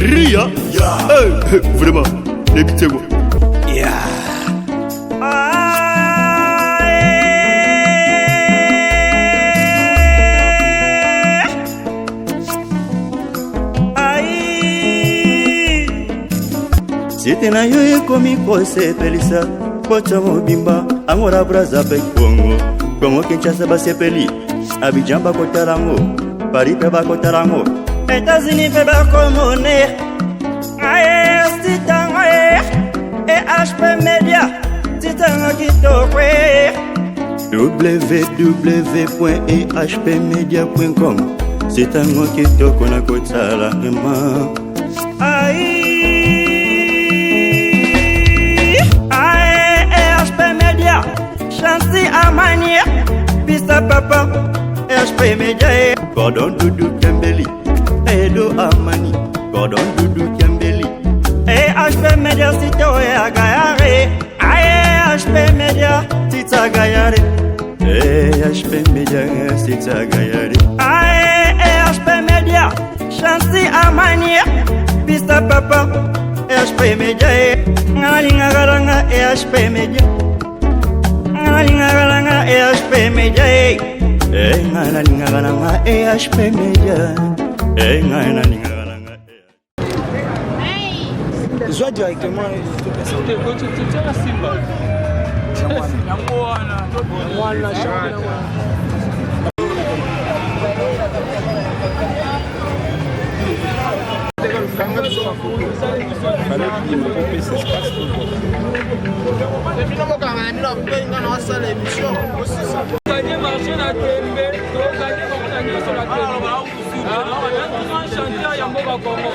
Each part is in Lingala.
Ria. Vraiment, écoutez-moi. C'était na yo komi kose pelisa kocha mobimba angora braza pe Congo Kinshasa ba sepeli Abidjan ba kotarango Paris pe ba kotarango États-Unis pe ba komone Stitango et HP Media Stitango kitokwe www.ehpmedia.com Stitango kitoko na kotala ema Chancy Amani, Pista Papa, HP Media, Gordon Doudou Kembeli, Edo Amani, Gordon Doudou Kembeli, HP Media Sito Agayare, HP Media Tita Gayare, HP Media Tita Gayare, HP Media, Chancy Amani, Pista Papa, HP Media, Nalinga Garanga, HP Media. Nalinga EHP Media, nalinga EHP Media, nalinga. Joue directement. Gagner marché na tembe, to gagner comme on a dit sur la télé. On a chanté ya mboka Congo.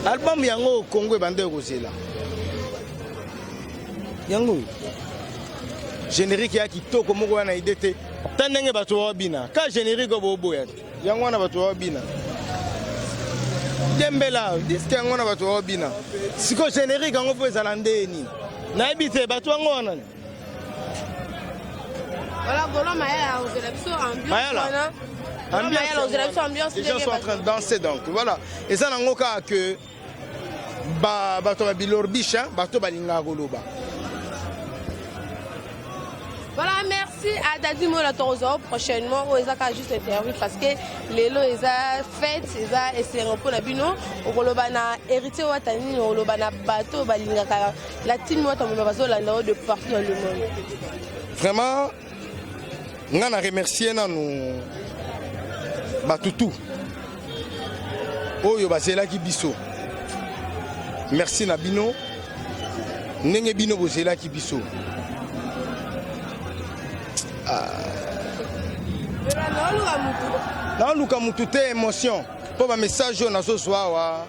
Album yango Congo bande kozela. Yango générique ya kitoko moko wana idete tandenge bato wabina ka générique bobo ya yango wana bato wabina dembela disque yango wana bato wabina siko générique yango fo ezala ndeni na ebite bato yango wana voilà golo maya ozela biso ambiance les gens sont en train de danser donc voilà et ça nango ka que bato ba bilorbicha bato balinga koloba Voilà, merci à Dadi Mola Torozo. Prochainement, on va juste interview parce que les lots, ils ont fait, ils ont essayé pour la bino. On va hériter Watani, on va bateau, la team Watani, on va de partout dans le monde. Vraiment, on a remercié nous Batoutou. Oyo basela ki biso. Merci na bino. Nenge bino bosela ki biso. Dans le cas où tu es émotion, pour un message on a ce soir,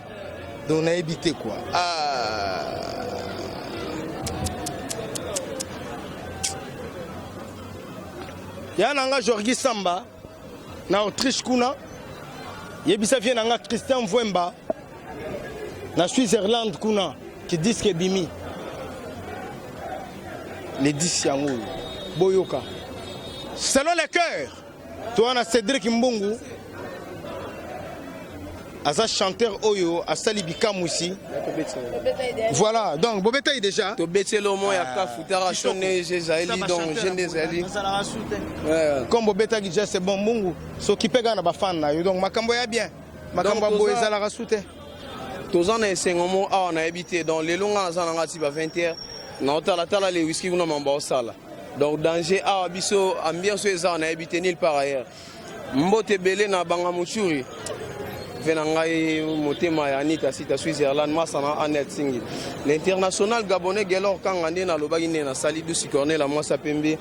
on a évité quoi. Il y a un Jorgi Samba, na Autriche kuna, yebisa vient un Christian Vwemba, na Suisse-Irlande kuna, qui disent que Bimi, les 10 yango, Boyoka. Selon les cœurs, toi on a Cédric Mbungu, Aza chanteur Oyo, à Salibika Moussi. Voilà, donc Bobeta est déjà. Comme Bobeta est déjà, c'est bon Mbungu. Ce qui peut gagner ma fan là, donc Makambo est bien. Makambo est à la rasoute. Tous en est 5 mois, on a habité dans les longs ans, on a 20h. On a les whisky, on a un salle. Donc danger a biso ambiance eza na habité nulle part ailleurs. Mbote belé na banga muchuri. Venangai motema ya Anita sita Switzerland masana Anet Singi. L'international gabonais Gelor Kangande na lobaki ne na Salidou Sikorne la mwasa pembe.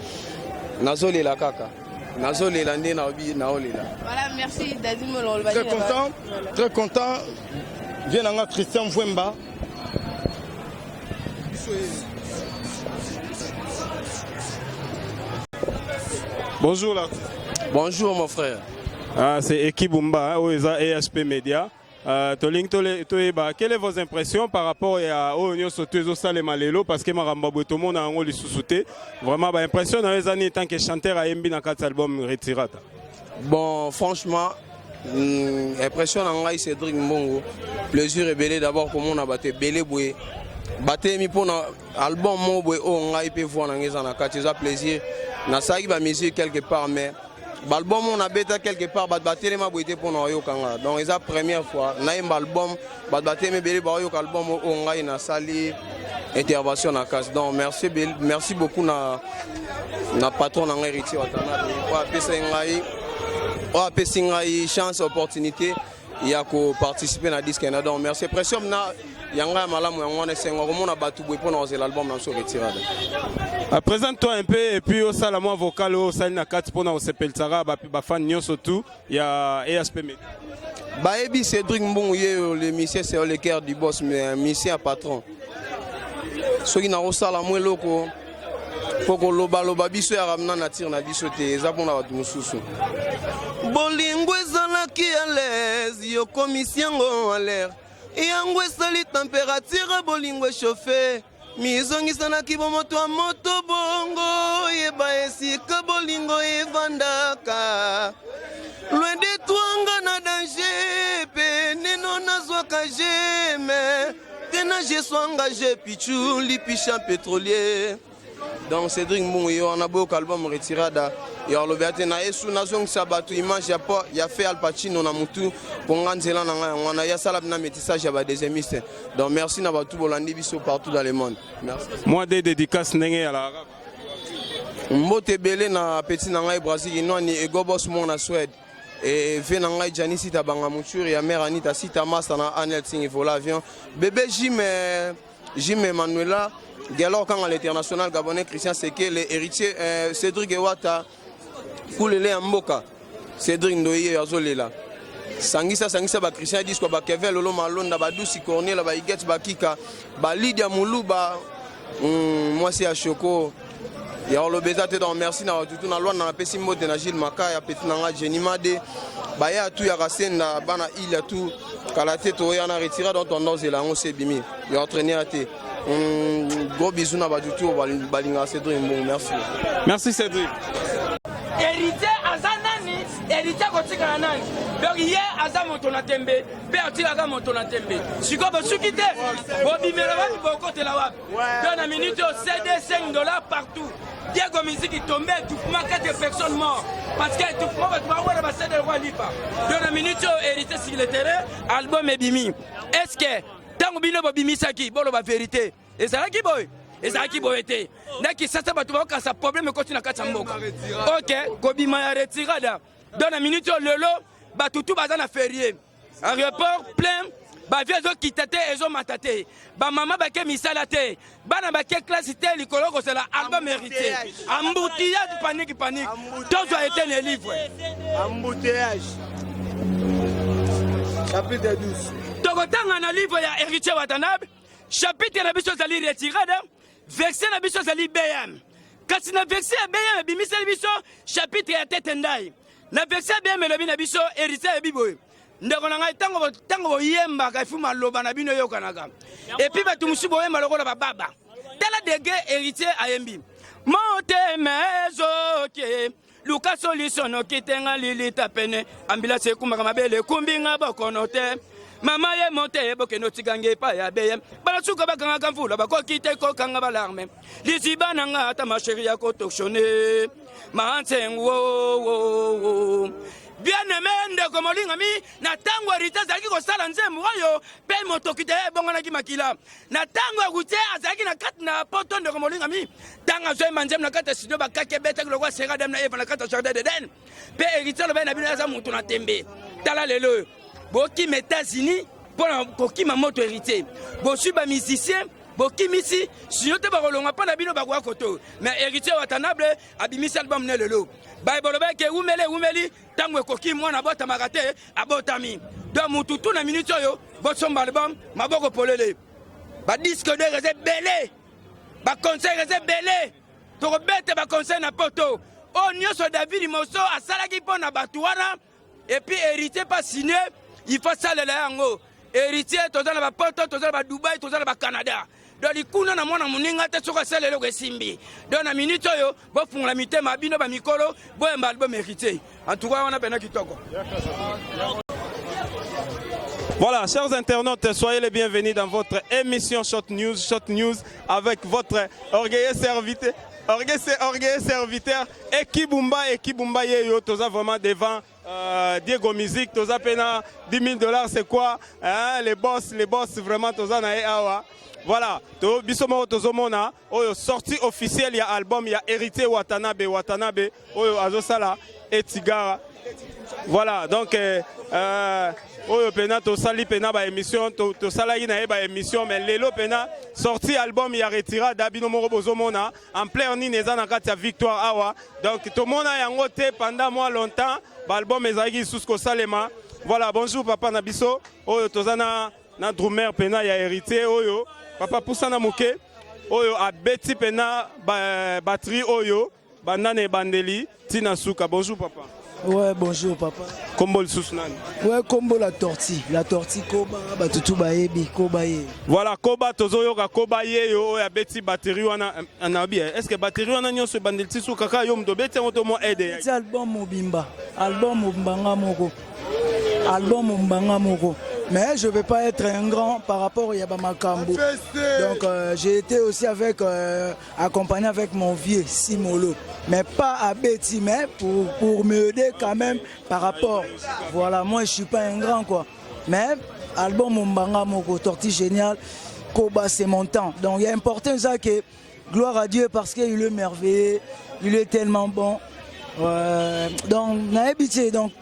Nazole la kaka. Nazole la ndé na obi na olela. Voilà, merci Dadi Molo. Très content. Très content. Venanga Christian Vwemba. Bonjour là. Bonjour mon frère. C'est Ekibumba, ESP Media. Quelles sont vos impressions par rapport à Onyo Sotezo Salemalelo parce que Marambabo tout le monde a un rôle sous-souté. Vraiment, impression dans les années tant que chanteur à Mbi dans 4 albums Retirata. Bon, franchement, impression dans l'Aïe Cédric Mbongo. Plaisir et belé d'abord comme on a battu belé boué. Battu mi pour album mo boué on a pu voir dans les années 4 plaisir. Na saï ba musique quelque part mais l'album on a bêta quelque part battu les ma boué pour nous yokanga. Donc c'est la première fois na un album battu mes belé ba yok album on a na sali intervention na casse. Donc merci beaucoup na patron na héritier watana on a pesé chance opportunité il y a ko participer na disque na donc merci pression na yanga malamu yangone sengo comme on a battu pour nous l'album na so retirade. Présente-toi un peu et puis au salamo vocal au salina 4 pour nous sepeltara ba fan nyonso tout il y a ESP Media. Ba ebi Cédric Mbongo le monsieur c'est le cœur du boss mais monsieur patron. Soki na osala loko poko loba biso ya ramna na tir na biso te eza pona batu mususu. Bolingo ezalaki à l'aise yo commission à l'air. Yango esali température bolingo chauffé. Mizongisanaki bomoto a moto bongo yeba esika bolingo evandaka. Loin de toi ngana danger pe neno nazwaka jeme. Tena je sois engagé pichou lipicha pétrolier. Donc Cédric Mbongo on a beaucoup album retirada et on le verra na esu nazong sabatu image ya fait Al Pacino na mutu pour nganzela na on a ya sala na métissage ya ba deuxiémiste. Donc merci na batu bolandi biso partout dans le monde. Merci. Moi des dédicaces ndenge à la arabe. Mbote belé na petit na ngai Brésil no ni egobos mo na Suède. Et vena ngai Janisi ta banga muchuri ya mère Anita sita master na Anel Sing vol avion. Bébé Jim Emmanuela Gelor quand l'international gabonais Christian Seke les héritiers Cédric Ewata Koulele Mboka Cédric Ndoye azolela Sangisa ba Christian disco ba Kevin Lolo Malonda ba Douci Cornel ba Iget ba Kika ba Lydia Moulou ba moi c'est à Choco ya lo bezate donc merci na tout na loi na pesi mode na Gilles Makaya petit na Jenny Made ba ya tout ya Rasena bana il a tout kala tête to ya na retira dans ton ose là on s'est bimi ya entraîner à té. Gros bisous na badutu balinga Cédric Mbongo merci. Merci Cédric. Héritier azanani, héritier kotika nani. Donc hier azamoto na tembe, pe atika moto na tembe. Siko bosuki te, bobimela ba boko te la wapi. Dans la minute au CD $5 partout. Diego Musique est tombé, étouffement, 4 personnes mortes. Parce que étouffement, on va de roi Lipa. Dans la minute, hérité sur le terrain, album est bimi. Est-ce que, tant que bino bimi saki, bon, la vérité. Et ça qui boy. Et ça qui boy était. Naki ça va tout cas ça problème continue à Katsamboka. OK, Kobima ya retirada. Dans la minute, lelo, ba tout bazana férié. Aéroport plein. Ba vieux zo kitate ezo matate. Ba maman ba ke misala te. Bana ba ke classe te likolo ko c'est la album mérité. Embouteillage panique. Tous ont été les livres. Embouteillage. Chapitre 12. Tokotanga na livre ya Héritier Watanabe. Chapitre na biso zali retirada. Verset na biso zali BM. Kasi na verset ya BM bimisa biso chapitre ya tete ndai. Na verset ya BM lobi na biso Héritier ya Biboy. Ndeko na ngai tango boyemba ka fuma loba na bino yokanaka. Et puis ba tumusu boyemba lokola baba. Tala dege héritier ayembi. Monte mezoke. Luka solution okitenga lilita pene. Ambila se kumaka mabele kumbinga bakonote. Mama ye monte boke no tigange pa ya beyem. Bala suka bakanga kamvula bakokite ko kanga balarme. Liziba nanga ata ma chérie ya kotokshone. Mahansen wo. Bien-aimé ndeko molinga mi na tango héritier azalaki kosala nzembo oyo mpe motoki te ebongonaki makila na tango héritier azalaki na kati na poto ndeko molinga mi ntango azoyemba nzembo na kati ya studio bakaki ebetaki lokwa sera dem na eva na kati ya jardin d'Eden mpe héritier alobai na bino aza motu na tembe tala lelo oyo bokima États-Unis mpona kokima moto héritier bosui bamusicien bokimisi sino te bakolonga mpo na bino bakoya koto mais héritier Watanabe abimisi album ne lelo bayebolobe umeli tango ekoki mwana abotamaka te abotami donc mututu na minute oyo bosomba album maboko polele badisque de reze bele baconseil reze bele tokobete baconseil na poto oyo nyonso David Moso asalaki mpo na bato wana epuis héritier pa signé il faut salela yango héritier toza na bapoto toza na badubai toza na bacanada donc likuna na mwana moninga te soki asala eloko esimbi donc na minute oyo bofungola mitema bino bamikolo boyemba album héritier en tout cas wana pena kitoko. Voilà, chers internautes, soyez les bienvenus dans votre émission Shot News avec votre orgueilleux serviteur Ekibumba Yeyo, toza vraiment devant Diego Musique, toza pena $10 000, c'est quoi hein, les boss vraiment toza na awa. Voilà, bisomo tozomona oyo sortie officielle ya album ya Héritier Watanabe oyo azosala etigara. Voilà, donc oyo pena tosali pena ba émission tosalaki na ba émission mais lelo pena sorti album ya retirada bino moko bozomona en plein nini eza na kati ya Victoire awa. Donc tomona yango te pendant moi longtemps ba album ezaki sous kosalema. Voilà, bonjour papa na biso oyo tozana na drummer pena ya Héritier oyo papa pusana moke oyo abeti pena batterie oyo bandane bandeli tina suka. Bonjour papa. Ouais, bonjour papa. Combo le sous-nani. Ouais, combo la tortille Koba, batutu baebi, Koba ye. Voilà, Koba tozoyo ka Koba ye yo ya beti batterie wana anabi. Est-ce que batterie wana nyonso bandeli tisu kaka yo mdo beti ngoto mo aide. C'est album Mobimba, album Mbanga Moko. Mais je ne vais pas être un grand par rapport à Yabama Kambo. Donc j'ai été aussi accompagné avec mon vieux Simolo. Mais pas à Betty, mais pour m'aider quand même par rapport. Voilà, moi je ne suis pas un grand quoi. Mais album Mbanga Moko, tortille géniale, Koba c'est mon temps. Donc il est important ça que gloire à Dieu parce qu'il est merveilleux, il est tellement bon. Donc naebité donc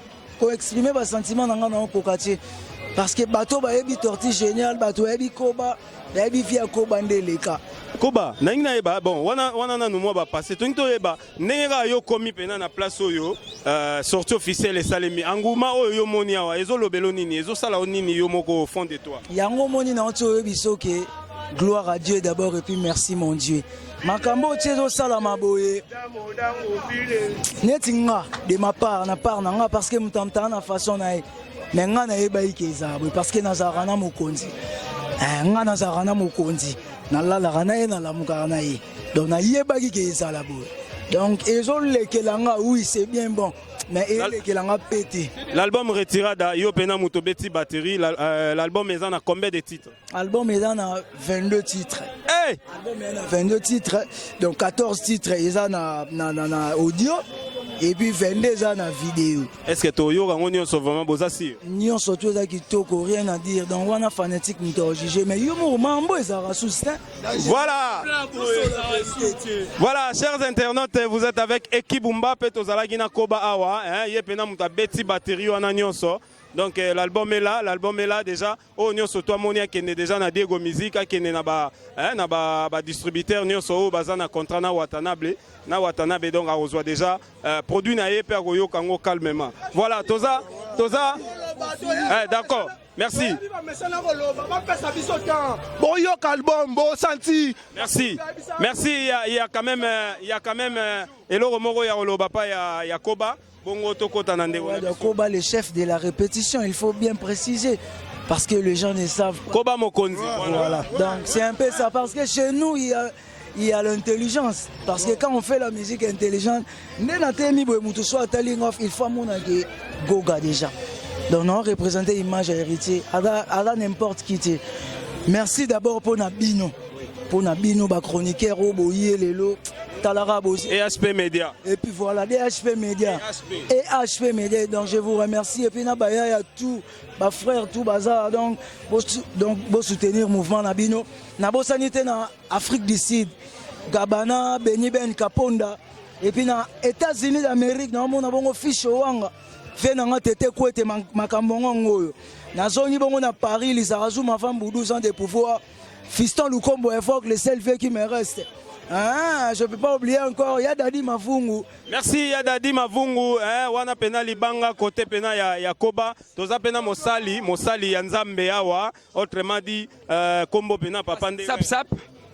pour exprimer mes sentiments dans le Pokati. Parce que bateau ba yebi tortille génial, bateau yebi Koba, yebi via Koba ndeleka. Koba, na eba bon, wana na numo ba passer. Tonto eba, nenga yo komi pena na place oyo, sortie officielle et salemi. Anguma oyo moni awa, ezo lobelo nini, ezo sala nini yo moko au fond de toi. Yango moni na onto yebi soke, gloire à Dieu d'abord et puis merci mon Dieu. Makambo tiezo sala maboye. Netinga de ma part nanga parce que mutamta na façon na mais nga na yebai kezabwe parce que nazarana mokonzi nga nazarana mokonzi na la rana na la mukana ye donc na yebaki kezala bo donc ezolekela nga oui c'est bien bon mais il a pété. L'album Retirada, yo pena muto beti batterie, l'album est en a combien de titres? L'album est en a 22 titres. Hey! L'album est en a 22 titres, donc 14 titres ils en a audio et puis 22 en a vidéo. Est-ce que Toyo Rangonio sont vraiment beaux assis? Nous surtout là qui toko rien à dire, donc on a fanatique nous juger, mais yo mambo ils ont soutien. Voilà! Voilà, chers internautes, vous êtes avec Ekibumba Petozalagina Koba Awa, yepena muta beti batterie wana nyonso. Donc l'album est là déjà. Oh nyonso toi monia qui est déjà na Diego Music qui est na ba distributeur nyonso baza na contrat na Watanabe donc a reçoit déjà produit na ye per goyo kango calmement. Voilà, Toza. D'accord. Merci. Bon yo album, bon senti. Merci. Il y a quand même Elo Romoro ya Oloba pa ya Koba. Bongo toko tanande. Koba le chef de la répétition, il faut bien préciser parce que les gens ne savent pas. Koba Mokonzi. Voilà. Donc c'est un peu ça parce que chez nous il y a l'intelligence parce que quand on fait la musique intelligente, il faut monager Goga déjà. Donc on représente l'image à héritier à n'importe qui. Merci d'abord pour Nabino. Pour Nabino, chroniqueur, Oboye, Lelo, Talara aussi. Et HP Media. Et puis voilà, des HP Media. Et HP Media. Donc je vous remercie. Et puis Nabaya, il y a tout, ma frère, tout bazar. Donc, pour soutenir le mouvement Nabino. Nabo sanité dans Afrique du Sud, Gabana, Beni Ben Kaponda. Et puis dans les États-Unis d'Amérique, dans mon abongo fiche Wanga. Fait dans un tété quoi était Makambongo. Dans zone bongo na Paris, les Arazou ma femme pour 12 ans de pouvoir. Fiston Lukombo évoque le seul fait qui me reste. Ah, je ne peux pas oublier encore Yadadi Mavungu. Merci Yadadi Mavungu. Wana pena libanga côté pena ya Koba. Toza pena mosali yanzambe awa. Autrement dit, Kombo pena papande. Sap.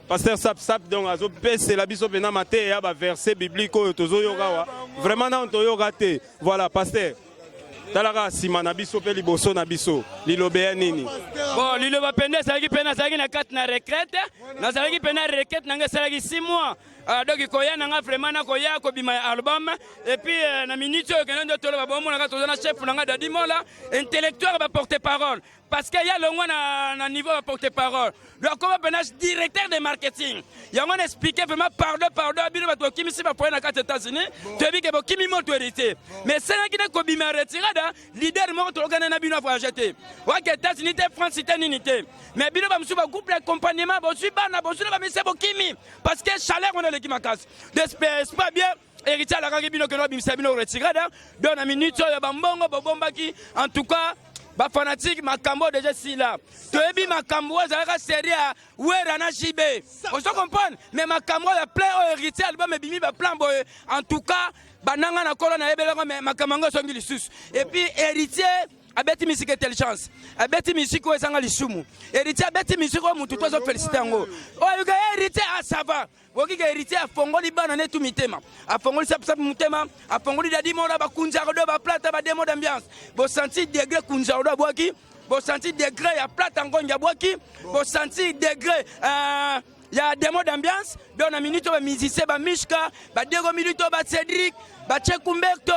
Pasteur Sap donc azo pese la biso pena maté ya ba verset biblique tozo yoga. Vraiment na to yoga te. Voilà, pasteur. Talara simana biso pe liboso na biso lilobe nini bon liloba pende salaki pena salaki na kat na retraite na salaki pena retraite nanga salaki 6 mois donc koya nanga vraiment na koya ko bima album et puis na minute que ndo tolo ba bomo na tozana chef nanga dadi mola intellectuel ba porter parole parce que y a le na niveau ba porter parole donc comme penage directeur de marketing y a on expliquer vraiment pardon bino ba to kimi si ba pour na kat États-Unis tu bi ke bo kimi mo autorité mais c'est là qui na ko bima retirada leader mo to gana na bino fa jeter wa que États-Unis te France te unité mais bino ba musuba groupe accompagnement bo su bana bo su ba mi se bo kimi parce que chaleur on a l'équipe ma casse d'espèce pas bien héritier la rangi bino que no bimisa bino retirada dans la minute ya bambongo bo bombaki en tout cas ba fanatique makambo déjà si là to ebi makambo za ka série wera na jibe on se comprend mais makambo ya plein héritier album e bimi ba plan boy en tout cas bananga na kolo na ebela mais makambo songi lisusu et puis héritier abeti musique intelligence abeti musique ezanga lisumu héritier abeti musique o mutu tozo féliciter ngo o yuga héritier a sava oki ga héritier afongoli bana netu mitema afongoli sap mutema afongoli dadi mona bakunza do ba plata ba demo d'ambiance bo senti degré kunza do boki bo senti degré ya plata ngonja boki bo senti degré il y a des mots d'ambiance, dans la minute, on musicien, Mishka, Diego Milito, Cédric, Tchekumberto,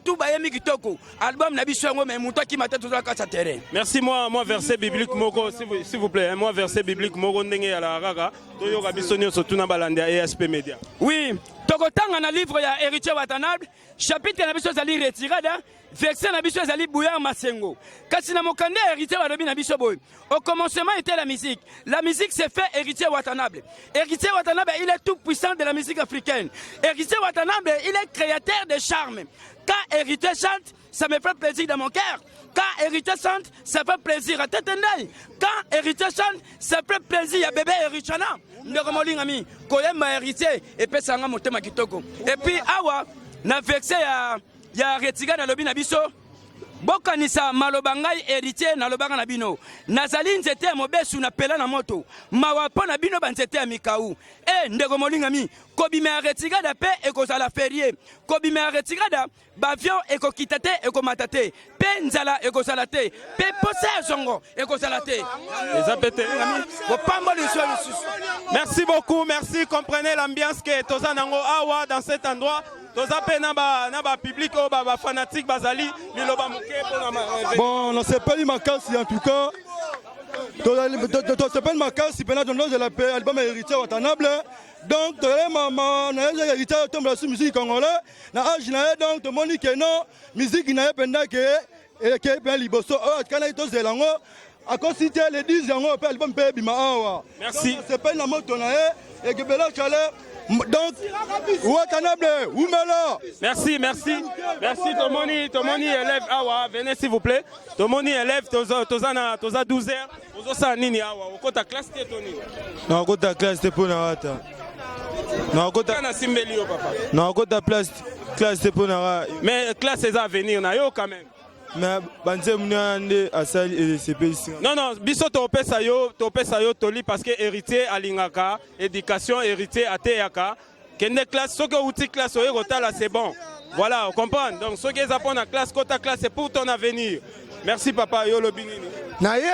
tout Bayemi Kitoko. Album Nabishango, mais mon qui m'a tête sur la casse à terrain. Merci, moi, verset biblique, Mogo, s'il vous plaît. Moi, verset biblique, Mogo, Ndenge à la Raga, Toyo Rabisonio, surtout Nabalanda et ASP Media. Oui, Tokotang, un livre, il y a Héritier Watanabe, chapitre Nabiso Zali Retirada. Vexé Nabiso Zali Bouya Masengo. Kassina Mokande héritier Wadabi Nabiso Boy. Au commencement était la musique. La musique s'est fait héritier Watanabe. Héritier Watanabe, il est tout puissant de la musique africaine. Héritier Watanabe, il est créateur de charme. Quand héritier chante, ça me fait plaisir dans mon cœur. Quand héritier chante, ça fait plaisir à Tetendai. Quand héritier chante, ça fait plaisir à bébé Hérichana. Ndoromolingami, Koyema héritier, et puis Sanga Motema Kitoko. Et puis, Awa, na vexé à. Ya retiga na lobi na biso bokanisa malobangai héritier na lobanga na bino nazali nzete ya mobesu na pela na moto mawapo na bino banzete ya mikau ndeko molingami kobima retiga da pe ekozala ferie kobima retiga da bavion ekokita te ekomata te pe nzala ekozala te pe poser zongo ekozala te merci beaucoup, merci, comprenez l'ambiance que Tozanango Awa dans cet endroit. toza pe na ba public o ba fanatique bazali liloba muke pona Bon, on s'appelle Makasi en tout cas. On s'appelle Makasi pendant de la paix, album héritier Watanabe. Donc, maman, na héritier tombe la musique congolais. Na âge na donc to moni que non, musique na penda que ben liboso. Oh, kana ito zelango. A considérer les 10 ans pe album pe bima awa. Merci. C'est pas na moto na et que bela chaleur. Donc, Watanabe, Oumela. Merci. Tomoni élève awa, venez s'il vous plaît. Tomoni élève toza 12h. Ozo sa nini awa, okota classe te toni. Na okota classe te pona wata. Na okota na simbeli yo papa. Na okota classe te pona wa. Mais classe est à venir na yo quand même. Mais banze munande asali et CP ici. Non, biso to pesa yo toli parce que héritier alingaka, éducation héritier ateyaka. Kende classe soki outil classe oyo kotala c'est bon. Voilà, on comprend. Donc soki ezapon na classe kota classe c'est pour ton avenir. Merci papa yo lobinini. Na ye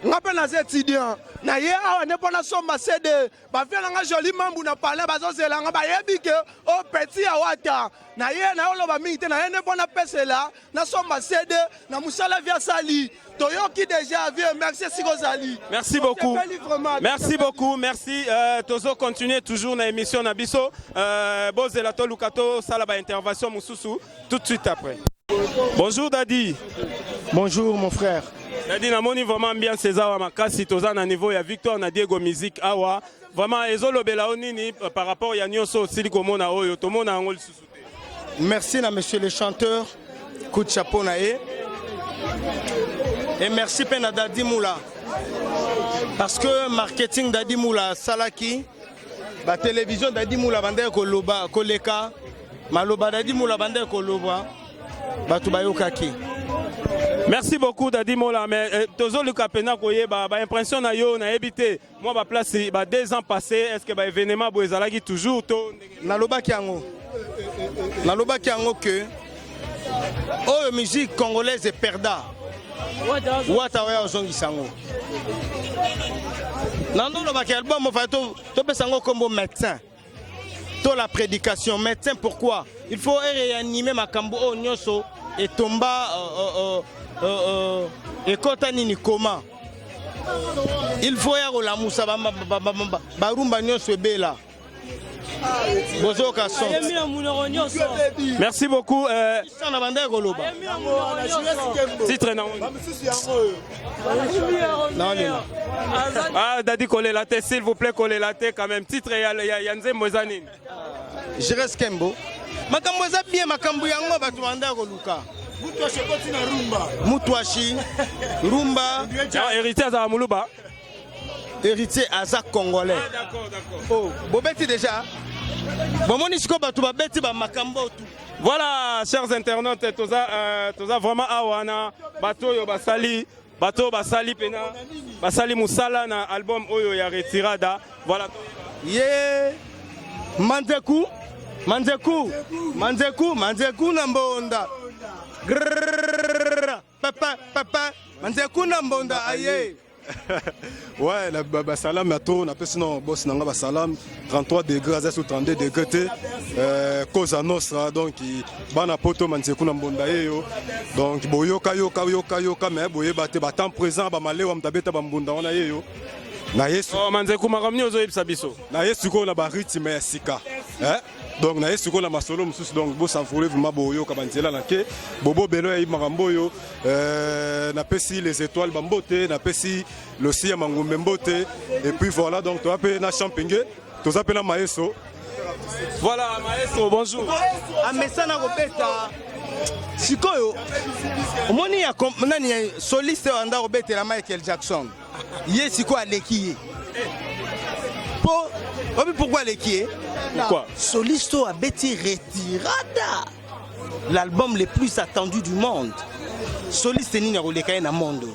ngape na étudiant. Na ye awa ne pona somba CD. Ba fait nga joli mambu na parler bazo zelanga ba yebi ke o petit awata. Na ye na oloba mingi te na ye ne pona pese là na somba CD na musala via sali. Toyoki déjà vieux merci Sikozali. Merci beaucoup. Merci. Tozo continuer toujours na émission na biso. Bozelato Lukato salaba intervention mususu tout de suite après. Bonjour Dadi. Bonjour mon frère. Dadi namoni vraiment bien César wa makasi toza na niveau ya Victor na Diego Musique awa. Vraiment ezolobela onini par rapport ya nyonso siliko mona oyo tomona ngol susu. Merci à monsieur le chanteur, coup de chapeau nae. Et merci à Dadi Moula. Parce que marketing Dadi Moula, Salaki, la télévision Dadi Moula, Bande Koloba, Koleka, Maloba Dadi Moula, Bande Koloba, Batubayo Kaki. Merci beaucoup Dadi Moula, mais Tozo Luka Pena Koye, impression na yo, na habité. Moi, ma place, 2 ans passés, est-ce que l'événement Boezalagi toujours Naloba Kiango. Naloba Kiango que. Oh, musique congolaise est perda. Watawa ozongi sango. Nando lo baki album mo fato to pesango comme médecin. To la prédication médecin pourquoi? Il faut réanimer makambo o nyoso et tomba et kota nini koma. Il faut ya la musa barumba nyoso bela. Merci beaucoup. Titre Ah, Dadi collez la tête, s'il vous plaît, collez la tête quand même. Titre Yanze Mozanine. Je reste Kembo. Makambo za bien makambo yango batu banda koluka. Mutwashi rumba. Héritier à Moulouba. Héritier Azak congolais. D'accord. Oh, bobeti déjà. Voilà, chers internautes, toza vraiment awana bato basali pena basali musala na album oyo ya retirada. Voilà. Yeah. Manzeku na mbonda. Papa Manzeku na mbonda aye. Ouais, la salam à tout, on appelle sinon boss nanga ba salam 33 degrés sur 32 degrés Cosa Nostra donc bana poto manzeku na mbonda yo donc boyoka mais boye baté ba temps présent ba malewa mtabeta ba mbonda wana yo na yesu manzeku makamni ozo yebisa biso na yesu ko na ba rythme ya sika donc na yesu ko na masolo mususu donc bo savourer vraiment boyoka banzela na ke bobo belo ya makambo yo na pesi les étoiles bambote na pesi le sia mangombe mbote et puis voilà donc to appelle na champingue to appelle na maeso. Voilà maestro, bonjour. Amesana robeta sikoyo omoni ya nani soliste anda robeta la Michael Jackson ye siko aleki pourquoi aleki pourquoi soliste a beti retirada l'album le plus attendu du monde soliste nini roleka na monde.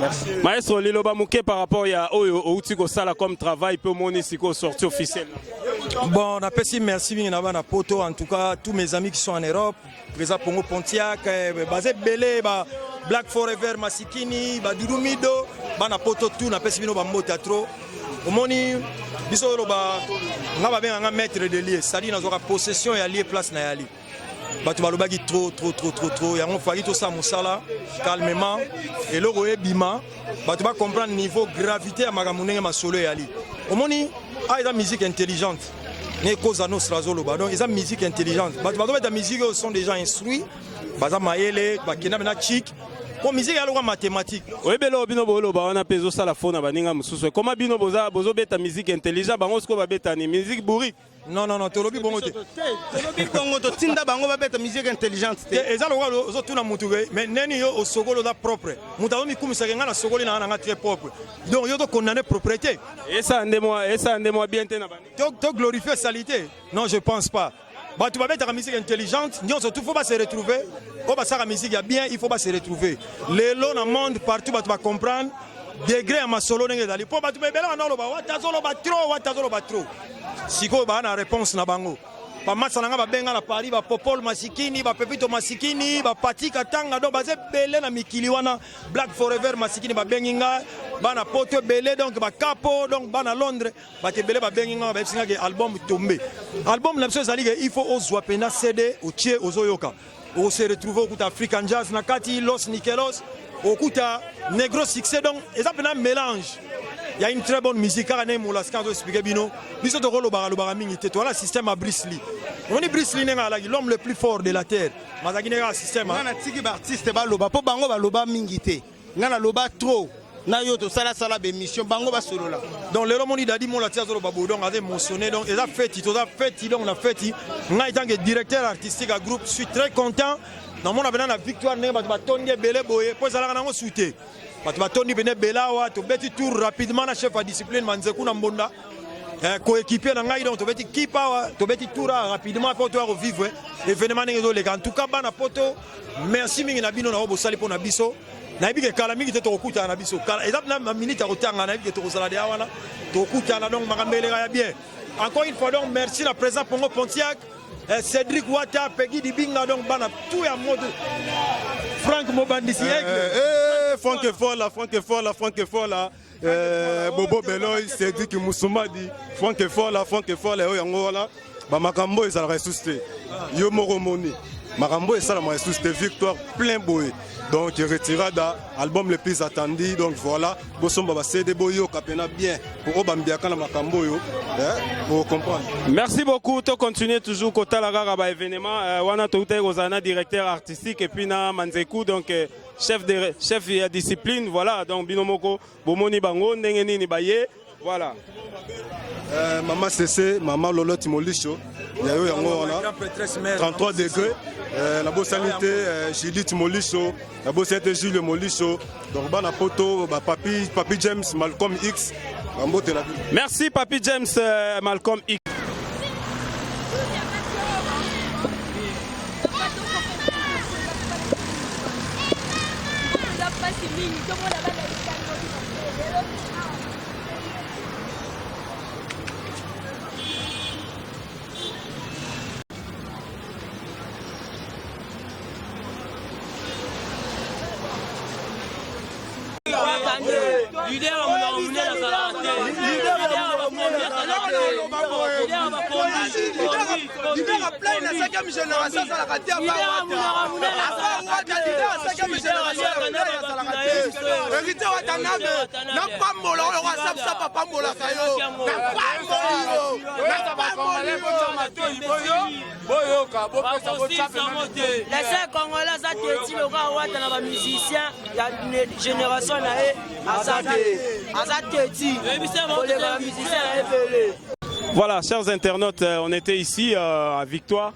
Merci. Maestro Liloba Mouké par rapport à Outiko Sala comme travail peut monter siko sortie officielle. Bon, on appelle merci bien à Poto, en tout cas tous mes amis qui sont en Europe, présent Pongo Pontiac, Basé Belé, Black Forever, Masikini, Dirumido, Bana Poto tout, on appelle bien Bambo Teatro. Omoni biso loba nga ba benga maître de lieu c'est-à-dire nazoka possession ya lieu place na yali bato balobaki trop yango faki to sa mosala calmement eloko ebima bato ba comprendre niveau gravité ya makambo ndenge masolo yali omoni eza musique intelligente ne cause nostra zoloba donc eza musique intelligente bato bazobeta musique sont des gens instruits baza mayele bakenda bena chic pour musique ya loka mathématique oyebela bino boloba wana mpe ezosala fo na baninga mosusu koma bino bozobeta musique intelligent bango sikoyo babetani musique bourrique non tolobi bongo te tolobi bongo totinda bango babeta musique intelligente te eza lokola ozotuna mutu ke mais neni yo osokoli oza propre mutu azomikumisaka nga na sokoli na nga très propre donc yo tokondamne propreté esa nde mwa bien te na bani to glorifier salité non je pense pas bato babetaka musique intelligente nyonso tout faut se retrouver o basaka musique ya bien il faut se retrouver lelo na monde partout bato bacomprendre degré ya masolo ndenge ezali mpo bato bebelaka na oloba watazoloba trop sikoyo baa na réponse na bango bamatsa na nga babenga na paris bapopole masikini bapepito masikini bapati katanga donc baza ebele na mikili wana black forever masikini babengi nga bana poto ebele donc bakapo donc bana londres bato ebele babengi nga bayebisi nga ke album tombe album na biso ezali ke il faut ozwa mpena cd otie ozoyoka ose retrouve okuta african jazz na kati los nikelos okuta negro succès donc eza mpena mélange. Il y a une très bonne musique car on a expliqué bino biso to lobaka mingi te to la système à Bruce Lee on dit Bruce Lee nenga l'homme le plus fort de la terre mazaki nenga système ngana tiki ba artiste ba loba po bango ba loba mingi te ngana loba trop na yo to sala be mission bango ba solola donc le monde dadi mon la tia zo loba bodon a émotionné donc ils a fait donc on a fait nga étant que directeur artistique à groupe je suis très content dans mon abena la victoire nenga ba tonge belé boye po sala nga souté bato batondi bene belawa tobeti tour rapidement na chef à discipline manzeku na mbonda coéquipier na ngai donc tobeti kipa tobeti tour rapidement pour toi revivre événement ndenge ezoleka en tout cas bana poto merci mingi na bino na bosali mpo na biso nayebi ke kala mingi te tokokutana na biso kala eza na minute ya kotanga nayebi ke tokozala de awana tokokutana donc makambo eleka ya bien encore une fois donc merci la président Pongo Pontiac Cédric Wata Peggy Dibinga donc bana tout ya mode Franck Mobandisi Franck est fort là. Bobo Beloy, Cédric Moussoumadi, Franck est fort là, et Yangola. Makambo est à la ressuscité. Yo Moromoni. Makambo est à la ressuscité. Victoire plein boy. Donc il retira l'album le plus attendu. Donc voilà. Bossom Baba CD Boyo Kapena bien. Pour Obambiaka na Makambo yo. Pour comprendre. Merci beaucoup. Tu continues toujours Kota Laga événement. Wana Touté Rosana, directeur artistique. Et puis na Manzeku. Donc chef de discipline, voilà, donc Binomoko, Bomoni Bango, Nengeni Nibaye, voilà. Maman CC, Maman Lolo Timolisho, il y a eu 33 degrés, la bonne sanité, Julie Timolisho, la bonne sanité Jules Molicho, donc Bana Poto, Papi James, Malcolm X, merci Papi James, Malcolm X. Les Congolais ont été musiciens, la génération Voilà, chers internautes, on était ici à Victoire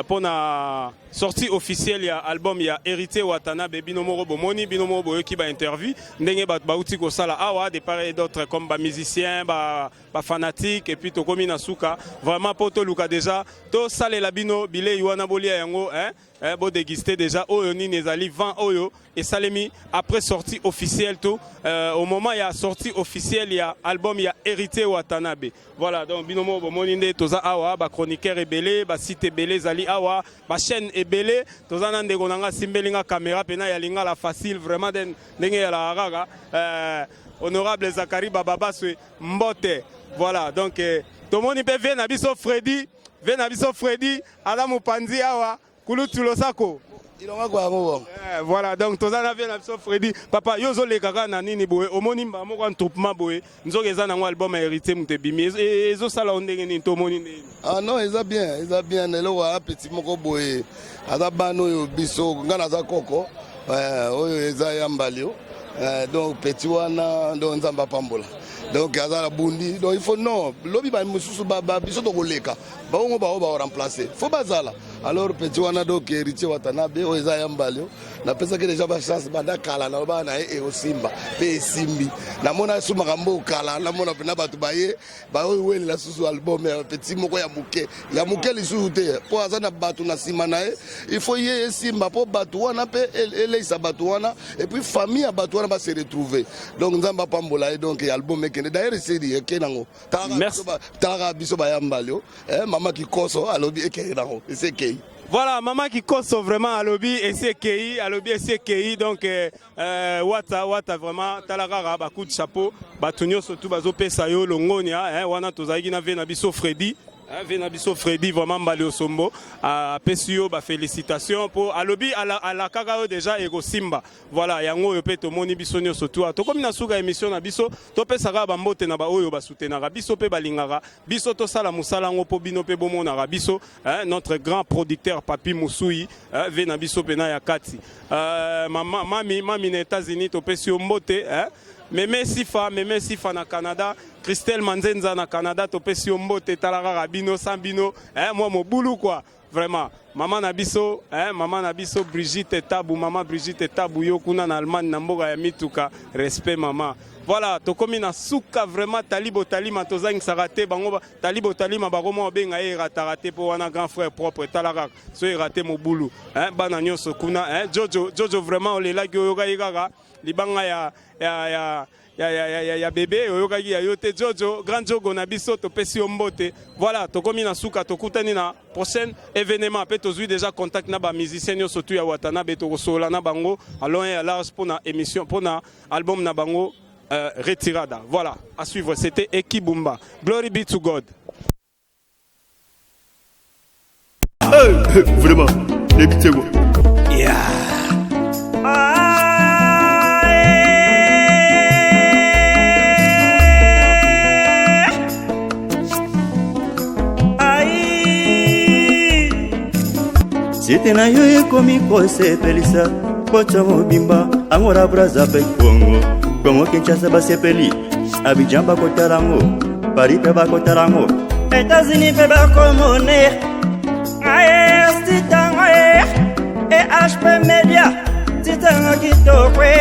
pour la sortie officielle, il y a album, il y a Hérité Watanabe, Binomoro Bomoni, Binomoro Boyo qui va interview, Ndenge Bauti Kosala Awa, des pareils d'autres comme musiciens, fanatiques, et puis Tokomi Nasuka, vraiment pour tout Luka déjà, to Sale Labino, Bile Yuana Bolia Yango, bon déguisé déjà, Oyoni Nezali, 20 Oyo, et Salemi, après sortie officielle, tout, au moment il y a sortie officielle, il y a album, il y a Hérité Watanabe. Voilà, donc Binomoro Bomoni, Toza Awa, chroniqueur Ebele, site Ebele, Zali Awa, chaîne Ebele, Toza Nande Gonanga, Simbelinga caméra, Pena Yalinga la facile, vraiment, Nenge la Haraga. honorable Zakari Bababaswe Mbote. Voilà, donc tout le monde peut venir à biso Freddy, Adam Opanzi Awa, Kulu Tulosako. Voilà, donc tous les gens qui Freddy, papa, yozo le kaka na nini boye, omoni mbamo kwa ntoupema boye, nzoke za nango album hérité mutebimi, ezo sala ondenge ni tomoni ne. Ah non, ils a bien, nelo wa petit moko boye, ada bano yo biso, ngana za koko, oyo eza yambalio, donc petit wana, donc nzamba pambola. Donc azala bundi, donc il faut non, lobi ba mususu ba biso to koleka, ba ongo ba remplacer. Faut bazala. Alors petit wana donc héritier watanabe o eza yambalio. Na pesa que déjà ba chance banda kala na ba na e o simba, pe simbi. Na mona suma kambo kala, na mona pena batu baye, ba o weli la susu album petit moko ya muke. Ya muke li susu te. Po azana batu na sima na e, il faut ye simba po batu wana pe ele isa batu wana et puis famille ya batu wana ba se retrouver. Donc nzamba pambola et donc album d'ailleurs c'est dit kenango tala biso bayambalio maman qui koso alobi ekenango c'est kei. Voilà, maman qui cause vraiment à lobby et c'est KI, donc Wata vraiment talagara ba coup de chapeau, batunyo surtout bazo pesa yo longonia wana tozaki na vena biso Freddy. Venabiso Freddy vraiment Mbali Sombo à Pesio ba félicitations pour alobi à la kagao déjà ego simba voilà yango yo peto moni biso nyo surtout to comme na suka émission na biso to pesa ga ba mbote na ba oyo ba soutenaka biso pe balingaka biso to sala musala ngo po bino pe bomona ga biso notre grand producteur Papi Musui venabiso pena ya kati mami na États-Unis to pesio mbote Meme Sifa na Canada, Christelle Manzenza na Canada, Topesi Mbote, Talara Rabino, Sambino, moi mon boulot quoi, vraiment. Maman Nabiso, Brigitte Tabou, maman Brigitte Tabou, Yokuna en Allemagne, Namboga Yamituka, respect maman. Voilà, tokomi na suka vraiment talibo talima tozang sarate bango talibo talima baromo benga e ratarate pour wana grand frère propre talara so raté mo boulou bana nyoso kuna Jojo vraiment on les la yoga yigaga libanga ya bébé yoga ya yote Jojo grand Jogo na biso to pesi ombote voilà tokomi na suka tokutani na prochain événement peut tozui déjà contact na ba musicien nyoso tu ya Watanabe to sola na bango allons et large pour na émission pour na album na bango Retirada. Voilà, à suivre, c'était Eki Bumba. Glory be to God. Vraiment, écoutez-moi. Yeah. C'était na yo ekomi kosepelisa kocha mobimba angora braza pe Congo Kinshasa basepeli Abidjan bakotarango Paris pe bakotarango États-Unis pe bakomone AES titango et HP Media titango kitokwe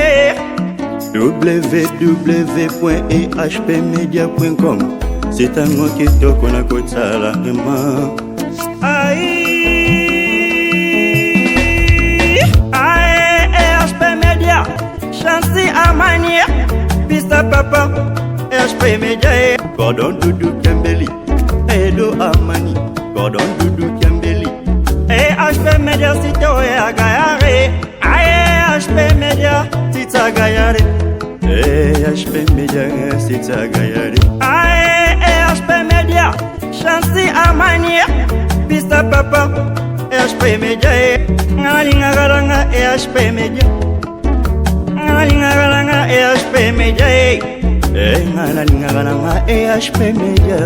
www.ehpmedia.com c'est un mot kitoko na kotala vraiment Chansi Amani, Pista Papa, HP Media. Gordon Doudou Kembeli, Edo Amani, Gordon Doudou Kembeli. HP Media Sito et Agayare. HP Media Tita Gayare. HP Media Tita Gayare. HP Media, Chansi Amani, Pista Papa, HP Media. Ngalinga Garanga, HP Media. Ngalinga EHP Media ngalinga EHP Media